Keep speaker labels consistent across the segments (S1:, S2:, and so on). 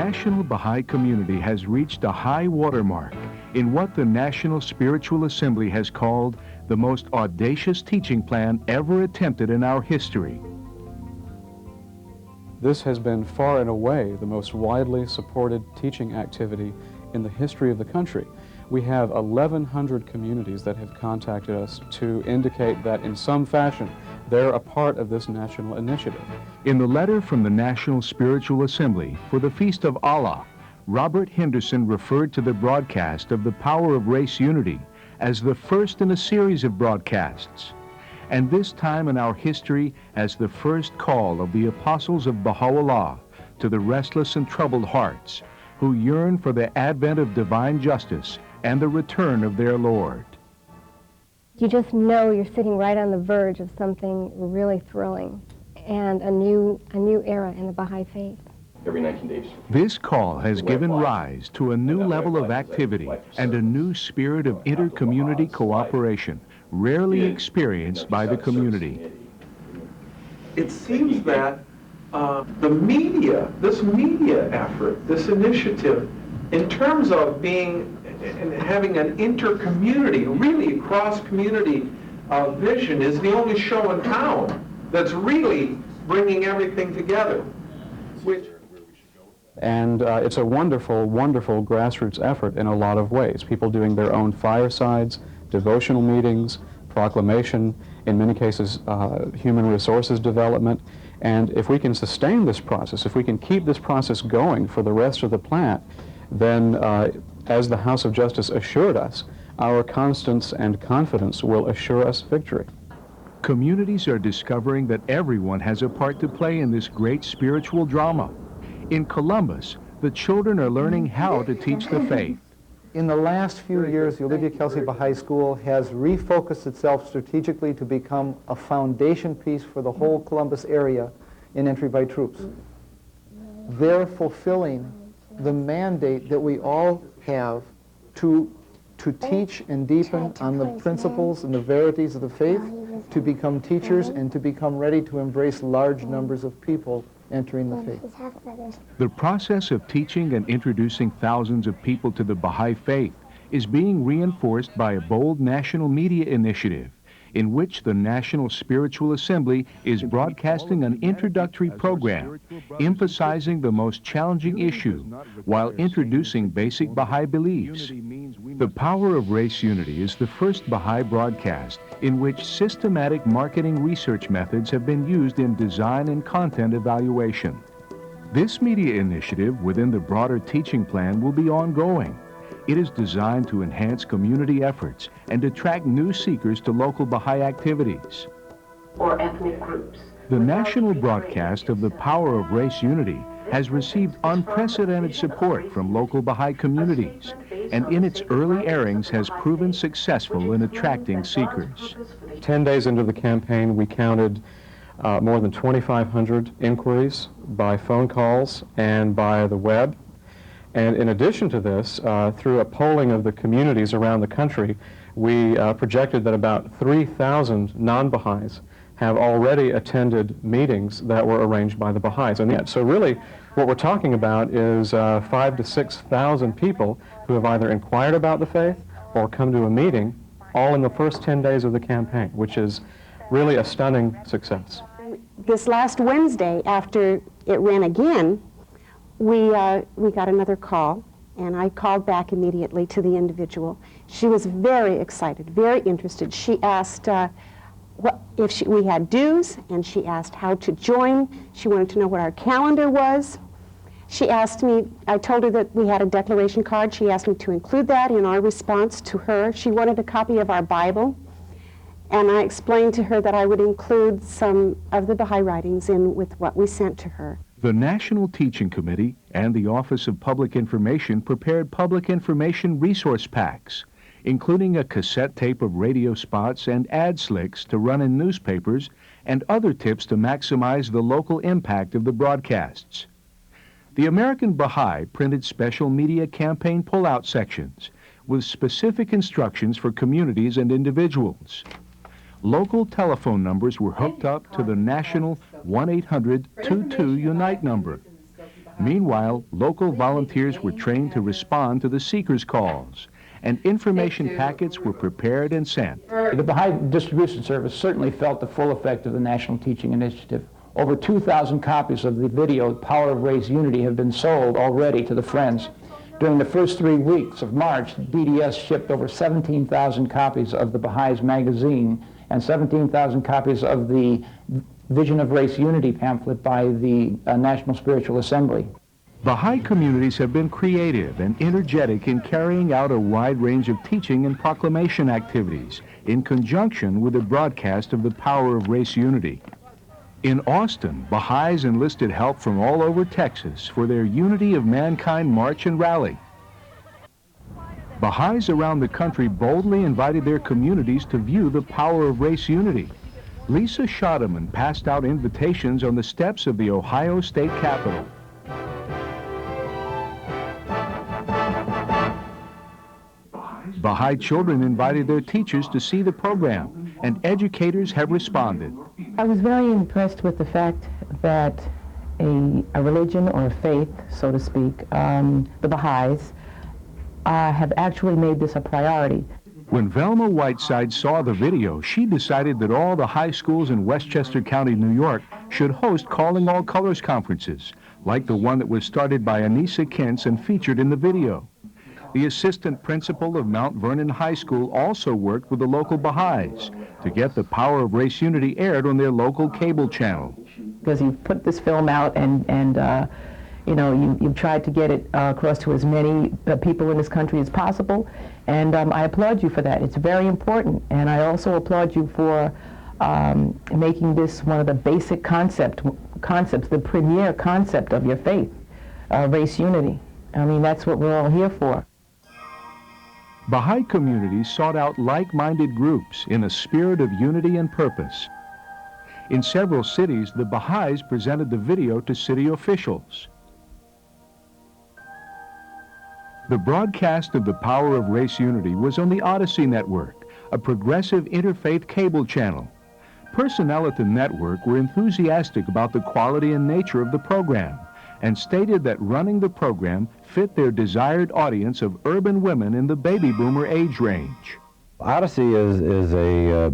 S1: national Baha'i community has reached a high watermark in what the National Spiritual Assembly has called the most audacious teaching plan ever attempted in our history.
S2: This has been far and away the most widely supported teaching activity in the history of the country. We have 1,100 communities that have contacted us to indicate that in some fashion they're a part of this national initiative.
S1: In the letter from the National Spiritual Assembly for the Feast of Allah, Robert Henderson referred to the broadcast of the Power of Race Unity as the first in a series of broadcasts, and this time in our history as the first call of the apostles of Baha'u'llah to the restless and troubled hearts who yearn for the advent of divine justice and the return of their Lord.
S3: You just know you're sitting right on the verge of something really thrilling and a new era in the Baha'i faith.
S4: Every 19 days.
S1: This call has given rise to a new level of activity and a new spirit of inter-community cooperation rarely experienced by the community.
S5: It seems that the media, this media effort, this initiative, in terms of being and having an inter-community, really cross-community vision, is the only show in town that's really bringing everything together.
S2: And it's a wonderful, wonderful grassroots effort in a lot of ways. People doing their own firesides, devotional meetings, proclamation, in many cases human resources development. And if we can sustain this process, if we can keep this process going for the rest of the plant, then as the House of Justice assured us, our constance and confidence will assure us victory.
S1: Communities are discovering that everyone has a part to play in this great spiritual drama. In Columbus, the children are learning how to teach the faith.
S6: In the last few years, the Olivia Kelsey Baha'i School has refocused itself strategically to become a foundation piece for the whole Columbus area in entry by troops. They're fulfilling the mandate that we all have to teach and deepen on the principles and the verities of the faith, to become teachers and to become ready to embrace large numbers of people entering the faith.
S1: The process of teaching and introducing thousands of people to the Baha'i faith is being reinforced by a bold national media initiative in which the National Spiritual Assembly is broadcasting an introductory program emphasizing the most challenging issue while introducing basic Baha'i beliefs. The Power of Race Unity is the first Baha'i broadcast in which systematic marketing research methods have been used in design and content evaluation. This media initiative within the broader teaching plan will be ongoing. It is designed to enhance community efforts and attract new seekers to local Baha'i activities.
S7: Or ethnic groups.
S1: The national broadcast of the Power of Race Unity has received unprecedented support from local Baha'i communities, and in its early airings has proven successful in attracting seekers.
S2: 10 days into the campaign, we counted more than 2,500 inquiries by phone calls and by the web. And in addition to this, through a polling of the communities around the country, we projected that about 3,000 non-Baha'is have already attended meetings that were arranged by the Baha'is. And so really, what we're talking about is 5,000 to 6,000 people who have either inquired about the faith or come to a meeting, all in the first 10 days of the campaign, which is really a stunning success.
S7: This last Wednesday, after it ran again, we got another call, and I called back immediately to the individual. She was very excited, very interested. She asked if we had dues, and she asked how to join. She wanted to know what our calendar was. She asked me, I told her that we had a declaration card. She asked me to include that in our response to her. She wanted a copy of our Bible, and I explained to her that I would include some of the Baha'i writings in with what we sent to her.
S1: The National Teaching Committee and the Office of Public Information prepared public information resource packs, including a cassette tape of radio spots and ad slicks to run in newspapers and other tips to maximize the local impact of the broadcasts. The American Baha'i printed special media campaign pullout sections with specific instructions for communities and individuals. Local telephone numbers were hooked up to the national 1-800-22-UNITE number. Meanwhile, local volunteers were trained to respond to the seekers' calls, and information packets were prepared and sent.
S4: The Baha'i Distribution Service certainly felt the full effect of the National Teaching Initiative. Over 2,000 copies of the video, Power of Race Unity, have been sold already to the Friends. During the first 3 weeks of March, BDS shipped over 17,000 copies of the Baha'is magazine and 17,000 copies of the Vision of Race Unity pamphlet by the National Spiritual Assembly.
S1: Baha'i communities have been creative and energetic in carrying out a wide range of teaching and proclamation activities in conjunction with the broadcast of the Power of Race Unity. In Austin, Baha'is enlisted help from all over Texas for their Unity of Mankind March and Rally. Baha'is around the country boldly invited their communities to view the Power of Race Unity. Lisa Schodeman passed out invitations on the steps of the Ohio State Capitol. Baha'i children invited their teachers to see the program, and educators have responded.
S8: I was very impressed with the fact that a religion or a faith, so to speak, the Baha'is, have actually made this a priority.
S1: When Velma Whiteside saw the video, she decided that all the high schools in Westchester County, New York, should host Calling All Colors conferences, like the one that was started by Anissa Kentz and featured in the video. The assistant principal of Mount Vernon High School also worked with the local Baha'is to get the Power of Race Unity aired on their local cable channel.
S8: Because you've put this film out and you know, you've tried to get it across to as many people in this country as possible, and I applaud you for that. It's very important, and I also applaud you for making this one of the basic concepts, the premier concept of your faith, race unity. I mean, that's what we're all here for.
S1: Baha'i communities sought out like-minded groups in a spirit of unity and purpose. In several cities, the Baha'is presented the video to city officials. The broadcast of the Power of Race Unity was on the Odyssey Network, a progressive interfaith cable channel. Personnel at the network were enthusiastic about the quality and nature of the program, and stated that running the program fit their desired audience of urban women in the baby boomer age range.
S9: Odyssey is a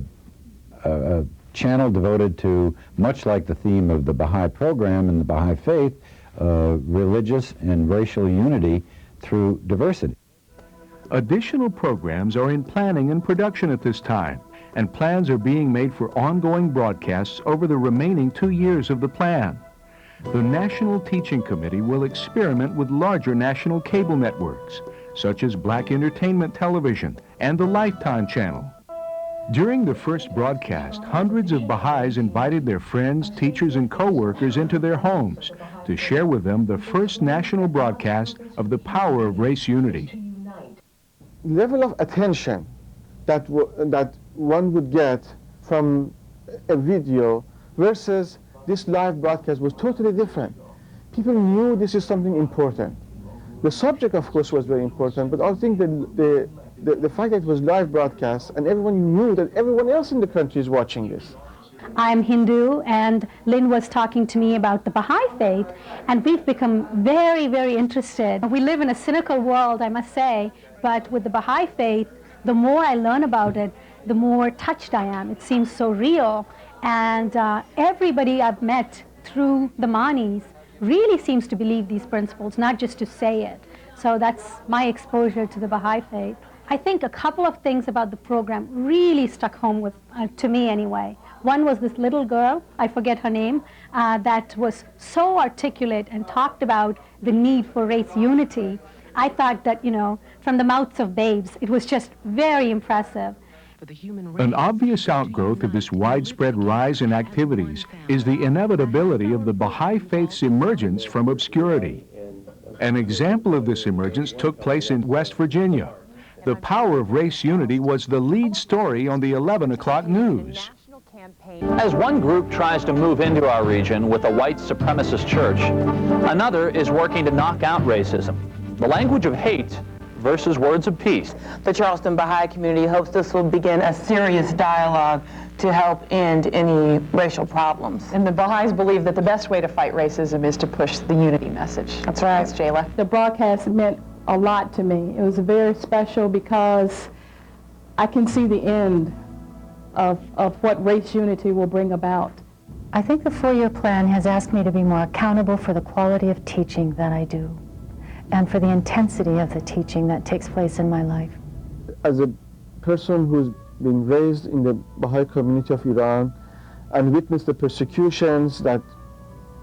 S9: channel devoted to, much like the theme of the Baha'i program and the Baha'i faith, religious and racial unity through diversity.
S1: Additional programs are in planning and production at this time, and plans are being made for ongoing broadcasts over the remaining 2 years of the plan. The National Teaching Committee will experiment with larger national cable networks, such as Black Entertainment Television and the Lifetime Channel. During the first broadcast, hundreds of Baha'is invited their friends, teachers, and co-workers into their homes to share with them the first national broadcast of the Power of Race Unity.
S10: Level of attention that one would get from a video versus this live broadcast was totally different. People knew this is something important. The subject, of course, was very important, but I think that the fact that it was live broadcast and everyone knew that everyone else in the country is watching this.
S11: I'm Hindu, and Lynn was talking to me about the Baha'i faith, and we've become very, very interested. We live in a cynical world, I must say, but with the Baha'i faith, the more I learn about it, the more touched I am. It seems so real, and everybody I've met through the Manis really seems to believe these principles, not just to say it. So that's my exposure to the Baha'i faith. I think a couple of things about the program really stuck home with, to me anyway. One was this little girl, I forget her name, that was so articulate and talked about the need for race unity. I thought that, you know, from the mouths of babes, it was just very impressive.
S1: An obvious outgrowth of this widespread rise in activities is the inevitability of the Baha'i faith's emergence from obscurity. An example of this emergence took place in West Virginia. The Power of Race Unity was the lead story on the 11 o'clock news.
S12: As one group tries to move into our region with a white supremacist church, another is working to knock out racism. The language of hate versus words of peace.
S13: The Charleston Baha'i community hopes this will begin a serious dialogue to help end any racial problems.
S8: And the Baha'is believe that the best way to fight racism is to push the unity message.
S13: That's right.
S8: That's Jayla.
S14: The broadcast meant a lot to me. It was very special because I can see the end of what race unity will bring about.
S15: I think the 4-year plan has asked me to be more accountable for the quality of teaching that I do and for the intensity of the teaching that takes place in my life.
S10: As a person who's been raised in the Baha'i community of Iran and witnessed the persecutions that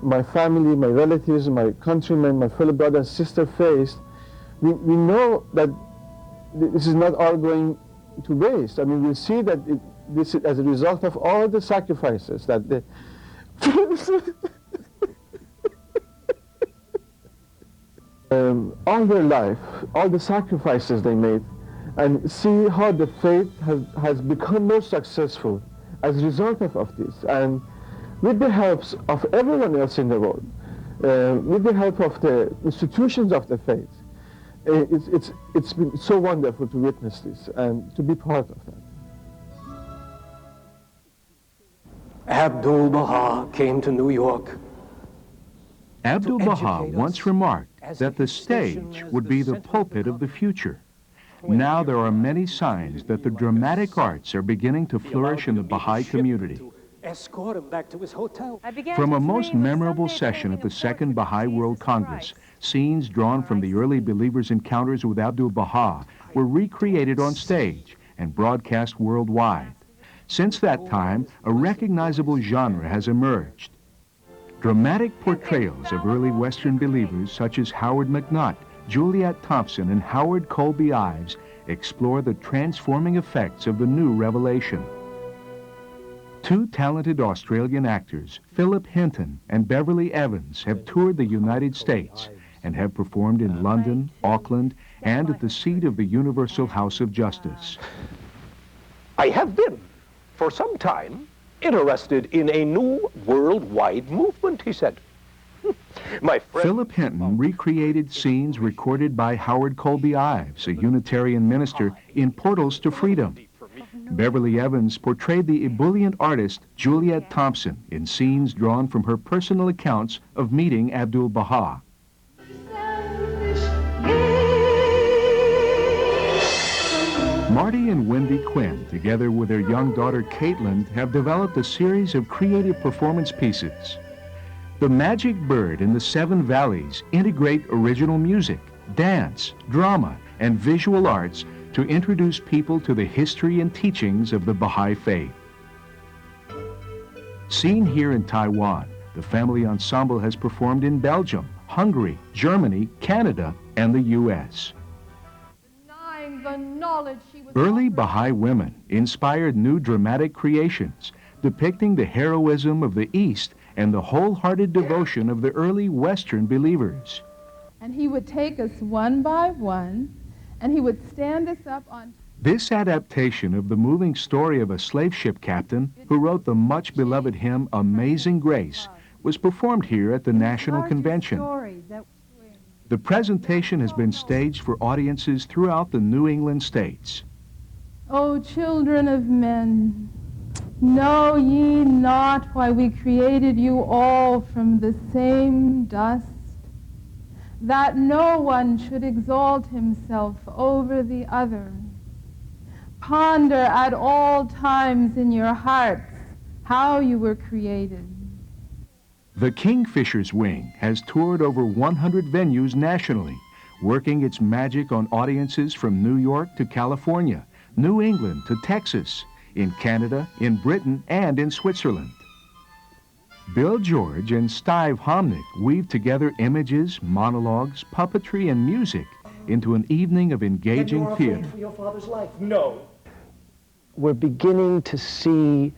S10: my family, my relatives, my countrymen, my fellow brother and sister faced, we know that this is not all going to waste. I mean, we see that this is as a result of all the sacrifices that the all their life, all the sacrifices they made, and see how the faith has become more successful as a result of this. And with the help of everyone else in the world, with the help of the institutions of the faith, it's been so wonderful to witness this and to be part of that.
S16: Abdu'l-Baha came to New York.
S1: Abdu'l-Baha once remarked that the stage would be the pulpit of the future. Now there are many signs that the dramatic arts are beginning to flourish in the Baha'i community.
S16: Escort him back to his hotel.
S1: From a most memorable session at the Second Baha'i World Congress, scenes drawn from the early believers' encounters with Abdu'l-Baha were recreated on stage and broadcast worldwide. Since that time, a recognizable genre has emerged. Dramatic portrayals of early Western believers such as Howard McNutt, Juliet Thompson, and Howard Colby Ives explore the transforming effects of the new revelation. Two talented Australian actors, Philip Hinton and Beverly Evans, have toured the United States and have performed in London, Auckland, and at the seat of the Universal House of Justice.
S17: I have been, for some time, interested in a new worldwide movement, he said. My friend...
S1: Philip Hinton recreated scenes recorded by Howard Colby Ives, a Unitarian minister, in Portals to Freedom. Beverly Evans portrayed the ebullient artist Juliet Thompson in scenes drawn from her personal accounts of meeting Abdu'l-Baha. Marty and Wendy Quinn, together with their young daughter Caitlin, have developed a series of creative performance pieces. The Magic Bird and the Seven Valleys integrate original music, dance, drama, and visual arts to introduce people to the history and teachings of the Baha'i faith. Seen here in Taiwan, the family ensemble has performed in Belgium, Hungary, Germany, Canada, and the U.S. Early Baha'i women inspired new dramatic creations depicting the heroism of the East and the wholehearted devotion of the early Western believers.
S18: And he would take us one by one, and he would stand us up on...
S1: This adaptation of the moving story of a slave ship captain who wrote the much-beloved hymn Amazing Grace was performed here at the National Convention. The presentation has been staged for audiences throughout the New England states.
S18: O children of men, know ye not why we created you all from the same dust, that no one should exalt himself over the other? Ponder at all times in your hearts how you were created.
S1: The Kingfisher's Wing has toured over 100 venues nationally, working its magic on audiences from New York to California, New England to Texas, in Canada, in Britain, and in Switzerland. Bill George and Steve Homnick weave together images, monologues, puppetry, and music into an evening of engaging theater.
S16: For your father's life? No.
S19: We're beginning to see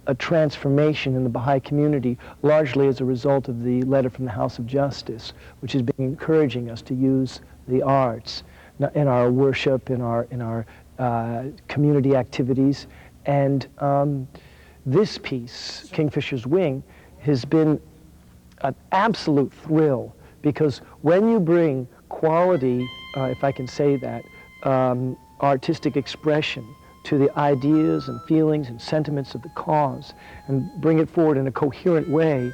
S19: a transformation in the Baha'i community, largely as a result of the letter from the House of Justice, which has been encouraging us to use the arts in our worship, in our community activities. And this piece, Kingfisher's Wing, has been an absolute thrill, because when you bring quality, if I can say that, artistic expression to the ideas and feelings and sentiments of the cause and bring it forward in a coherent way,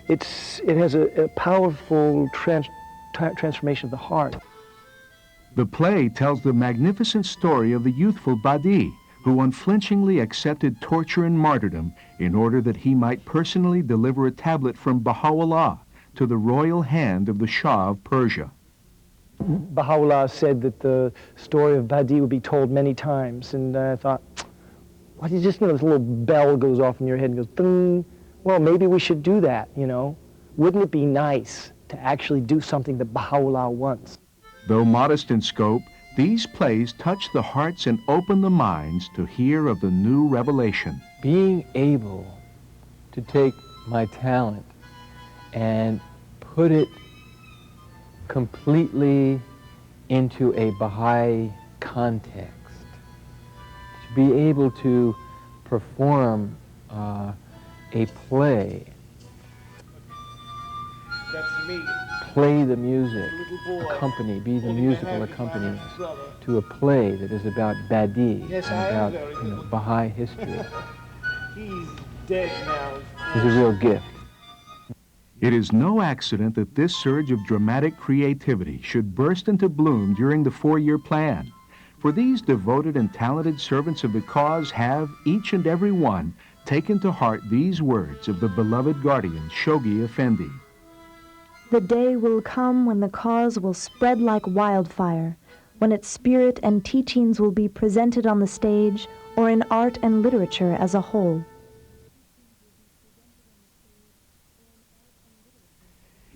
S19: it has a powerful transformation of the heart.
S1: The play tells the magnificent story of the youthful Badi, who unflinchingly accepted torture and martyrdom in order that he might personally deliver a tablet from Baha'u'llah to the royal hand of the Shah of Persia.
S19: Baha'u'llah said that the story of Badi would be told many times, and I thought, well, you just know this little bell goes off in your head and goes, ding. Well, maybe we should do that, you know. Wouldn't it be nice to actually do something that Baha'u'llah wants?
S1: Though modest in scope, these plays touch the hearts and open the minds to hear of the new revelation.
S20: Being able to take my talent and put it completely into a Baha'i context, to be able to perform a play,
S16: That's me.
S20: play the music, accompany, be the musical accompaniment to a play that is about Badi,
S16: Yes,
S20: and
S16: I am
S20: about
S16: very
S20: Baha'i history,
S16: He's dead now.
S20: is a real gift.
S1: It is no accident that this surge of dramatic creativity should burst into bloom during the 4-year plan. For these devoted and talented servants of the cause have, each and every one, taken to heart these words of the beloved guardian, Shoghi Effendi.
S21: The day will come when the cause will spread like wildfire, when its spirit and teachings will be presented on the stage or in art and literature as a whole.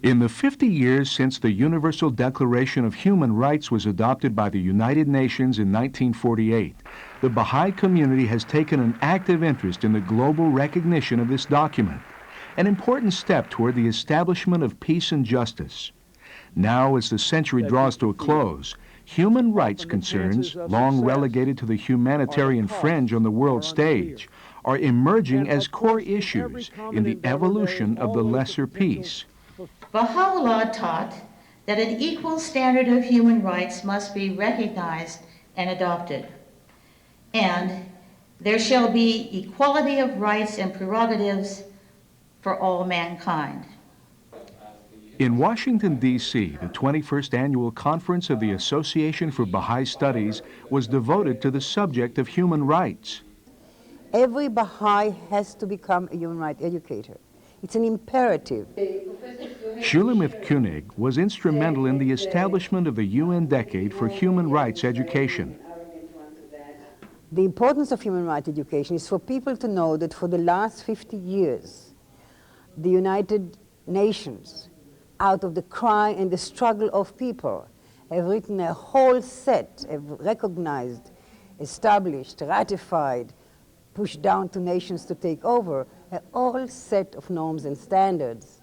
S1: In the 50 years since the Universal Declaration of Human Rights was adopted by the United Nations in 1948, the Baha'i community has taken an active interest in the global recognition of this document, an important step toward the establishment of peace and justice. Now, as the century draws to a close, human rights concerns, long relegated to the humanitarian fringe on the world stage, are emerging as core issues in the evolution of the lesser peace.
S22: Baha'u'llah taught that an equal standard of human rights must be recognized and adopted, and there shall be equality of rights and prerogatives for all mankind.
S1: In Washington, D.C., the 21st Annual Conference of the Association for Baha'i Studies was devoted to the subject of human rights.
S23: Every Baha'i has to become a human rights educator. It's an imperative.
S1: Shulamith Koenig was instrumental in the establishment of the UN Decade for Human Rights Education.
S23: The importance of human rights education is for people to know that for the last 50 years, the United Nations, out of the cry and the struggle of people, have written a whole set, have recognized, established, ratified, pushed down to nations to take over, a whole set of norms and standards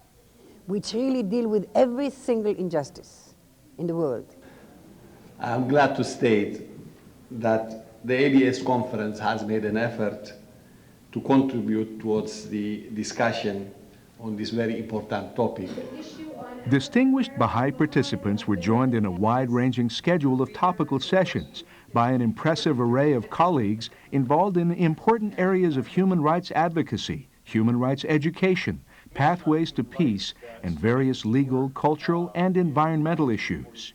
S23: which really deal with every single injustice in the world.
S24: I'm glad to state that the ABS conference has made an effort to contribute towards the discussion on this very important topic.
S1: Distinguished Baha'i participants were joined in a wide-ranging schedule of topical sessions by an impressive array of colleagues involved in important areas of human rights advocacy, human rights education, pathways to peace, and various legal, cultural, and environmental issues.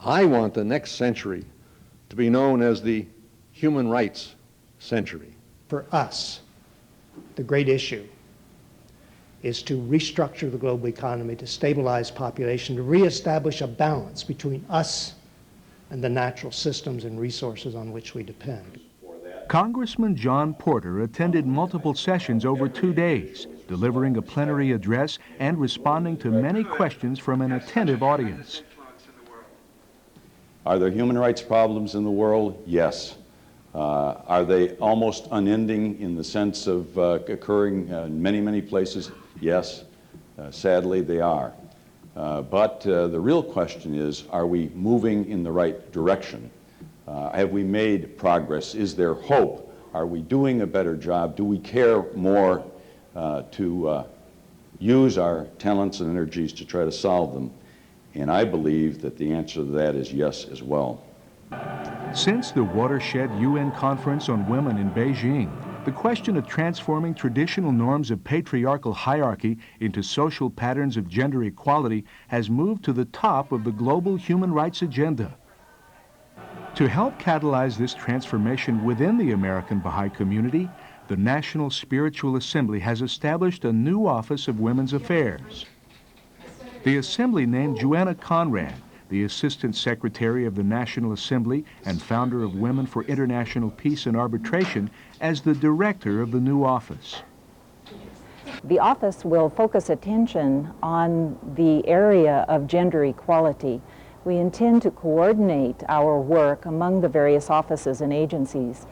S25: I want the next century to be known as the human rights century.
S26: For us, the great issue is to restructure the global economy, to stabilize population, to reestablish a balance between us and the natural systems and resources on which we depend.
S1: Congressman John Porter attended multiple sessions over 2 days, delivering a plenary address and responding to many questions from an attentive audience.
S27: Are there human rights problems in the world? Yes. Are they almost unending in the sense of occurring in many, many places? Yes. Sadly, they are. But the real question is, are we moving in the right direction? Have we made progress? Is there hope? Are we doing a better job? Do we care more to use our talents and energies to try to solve them? And I believe that the answer to that is yes as well.
S1: Since the Watershed UN Conference on Women in Beijing, the question of transforming traditional norms of patriarchal hierarchy into social patterns of gender equality has moved to the top of the global human rights agenda. To help catalyze this transformation within the American Baha'i community, the National Spiritual Assembly has established a new Office of Women's Affairs. The Assembly named Joanna Conrad, the Assistant Secretary of the National Assembly and founder of Women for International Peace and Arbitration, as the director of the new office.
S2: The office will focus attention on the area of gender equality. We intend to coordinate our work among the various offices and agencies,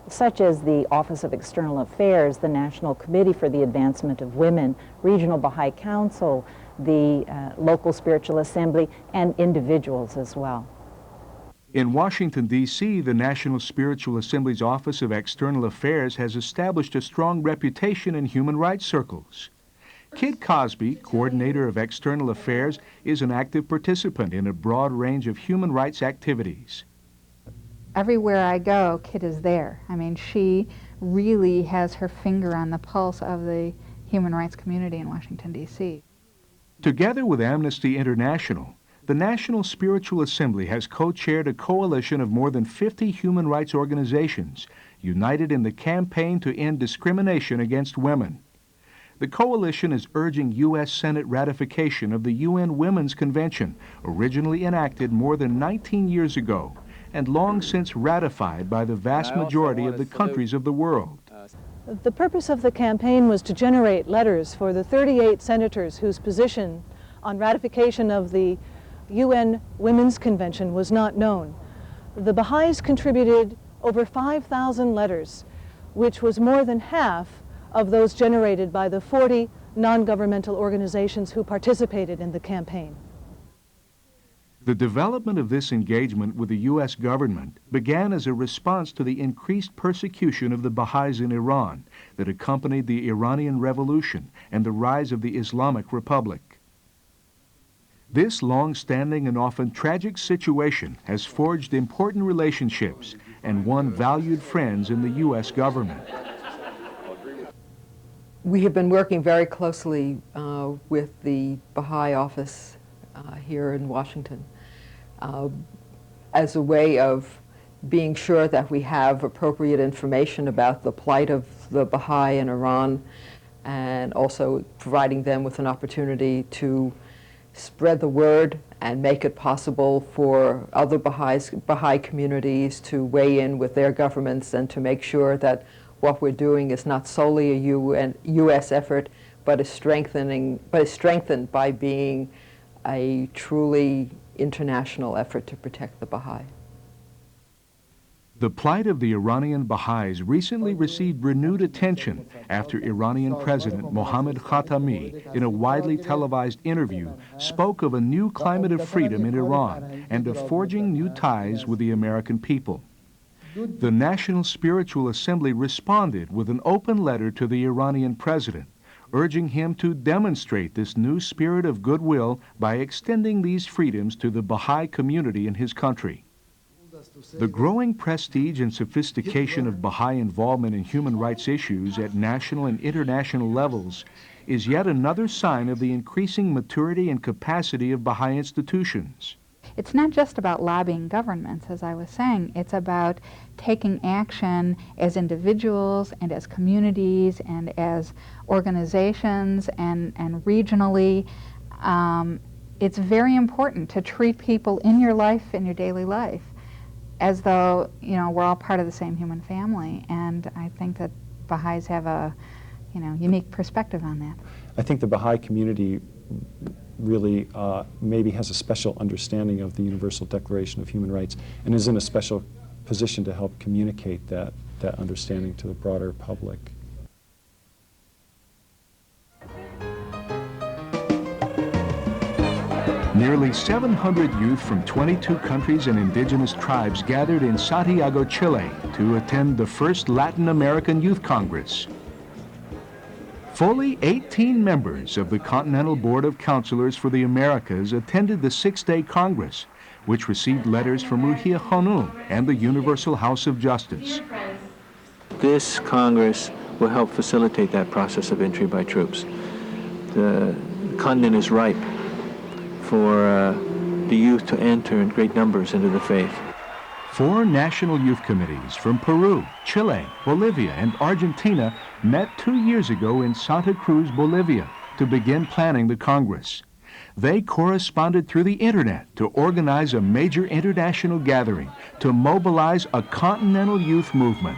S2: such as the Office of External Affairs, the National Committee for the Advancement of Women, Regional Baha'i Council, the local spiritual assembly, and individuals as well.
S1: In Washington, D.C., the National Spiritual Assembly's Office of External Affairs has established a strong reputation in human rights circles. Kid Cosby, coordinator of External Affairs, is an active participant in a broad range of human rights activities.
S3: Everywhere I go, Kid is there. I mean, she really has her finger on the pulse of the human rights community in Washington, D.C.
S1: Together with Amnesty International, the National Spiritual Assembly has co-chaired a coalition of more than 50 human rights organizations united in the campaign to end discrimination against women. The coalition is urging U.S. Senate ratification of the UN Women's Convention, originally enacted more than 19 years ago and long since ratified by the vast majority of the countries of the world.
S4: The purpose of the campaign was to generate letters for the 38 senators whose position on ratification of the UN Women's Convention was not known. The Baha'is contributed over 5,000 letters, which was more than half of those generated by the 40 non-governmental organizations who participated in the campaign.
S1: The development of this engagement with the U.S. government began as a response to the increased persecution of the Baha'is in Iran that accompanied the Iranian Revolution and the rise of the Islamic Republic. This long-standing and often tragic situation has forged important relationships and won valued friends in the U.S. government.
S5: We have been working very closely with the Baha'i office here in Washington as a way of being sure that we have appropriate information about the plight of the Baha'i in Iran, and also providing them with an opportunity to spread the word and make it possible for other Baha'i communities to weigh in with their governments and to make sure that what we're doing is not solely a U.S. effort, but is strengthened by being a truly international effort to protect the Baha'i.
S1: The plight of the Iranian Baha'is recently received renewed attention after Iranian President Mohammad Khatami, in a widely televised interview, spoke of a new climate of freedom in Iran and of forging new ties with the American people. The National Spiritual Assembly responded with an open letter to the Iranian president, urging him to demonstrate this new spirit of goodwill by extending these freedoms to the Baha'i community in his country. The growing prestige and sophistication of Baha'i involvement in human rights issues at national and international levels is yet another sign of the increasing maturity and capacity of Baha'i institutions.
S3: It's not just about lobbying governments, as I was saying. It's about taking action as individuals and as communities and as organizations and regionally. It's very important to treat people in your life, in your daily life, as though, you know, we're all part of the same human family. And I think that Baha'is have a, unique perspective on that.
S6: I think the Baha'i community really maybe has a special understanding of the Universal Declaration of Human Rights and is in a special position to help communicate that understanding to the broader public.
S1: Nearly 700 youth from 22 countries and indigenous tribes gathered in Santiago, Chile to attend the first Latin American Youth Congress. Fully 18 members of the Continental Board of Counselors for the Americas attended the 6-day Congress, which received letters from Ruhia Khanum and the Universal House of Justice.
S20: This Congress will help facilitate that process of entry by troops. The continent is ripe for the youth to enter in great numbers into the faith.
S1: 4 national youth committees from Peru, Chile, Bolivia, and Argentina met 2 years ago in Santa Cruz, Bolivia, to begin planning the Congress. They corresponded through the internet to organize a major international gathering to mobilize a continental youth movement.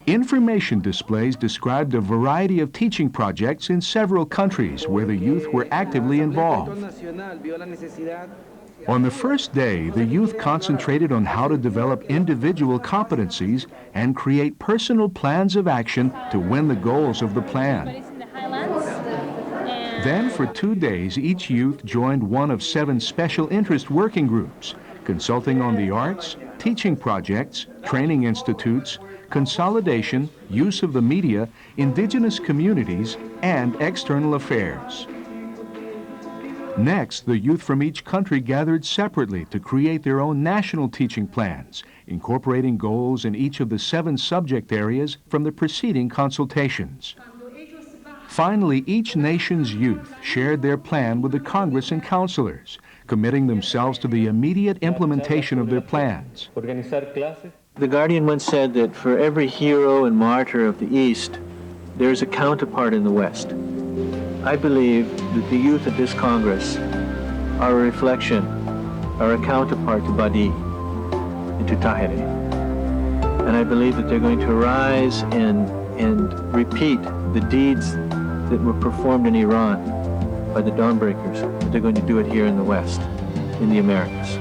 S1: Information displays described a variety of teaching projects in several countries where the youth were actively involved. On the first day, the youth concentrated on how to develop individual competencies and create personal plans of action to win the goals of the plan. Then, for 2 days, each youth joined one of 7 special interest working groups, consulting on the arts, teaching projects, training institutes, consolidation, use of the media, indigenous communities, and external affairs. Next, the youth from each country gathered separately to create their own national teaching plans, incorporating goals in each of the 7 subject areas from the preceding consultations. Finally, each nation's youth shared their plan with the Congress and counselors, committing themselves to the immediate implementation of their plans.
S20: The Guardian once said that for every hero and martyr of the East, there is a counterpart in the West. I believe that the youth at this Congress are a reflection, are a counterpart to Badi and to Tahiri. And I believe that they're going to rise and repeat the deeds that were performed in Iran by the Dawnbreakers, but they're going to do it here in the West, in the Americas.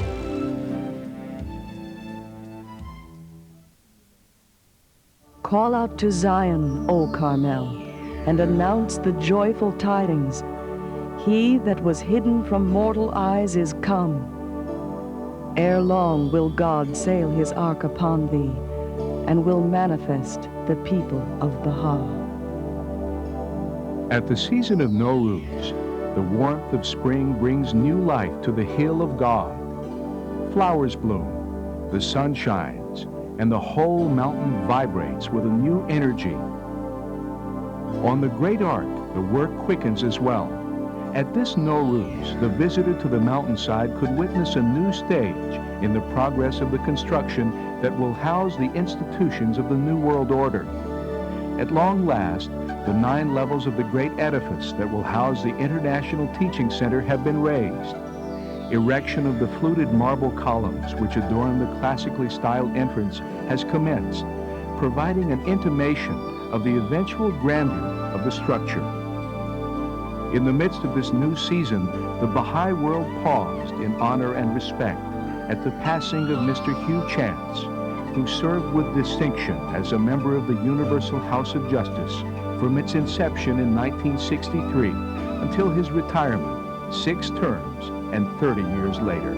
S7: Call out to Zion, O Carmel, and announce the joyful tidings. He that was hidden from mortal eyes is come. Ere long will God sail his ark upon thee, and will manifest the people of Baha.
S1: At the season of Nowruz, the warmth of spring brings new life to the hill of God. Flowers bloom, the sun shines, and the whole mountain vibrates with a new energy. On the Great Ark, the work quickens as well. At this Nowruz, the visitor to the mountainside could witness a new stage in the progress of the construction that will house the institutions of the New World Order. At long last, the 9 levels of the great edifice that will house the International Teaching Center have been raised. Erection of the fluted marble columns which adorn the classically styled entrance has commenced, providing an intimation of the eventual grandeur of the structure. In the midst of this new season, the Baha'i world paused in honor and respect at the passing of Mr. Hugh Chance, who served with distinction as a member of the Universal House of Justice from its inception in 1963 until his retirement 6 terms and 30 years later.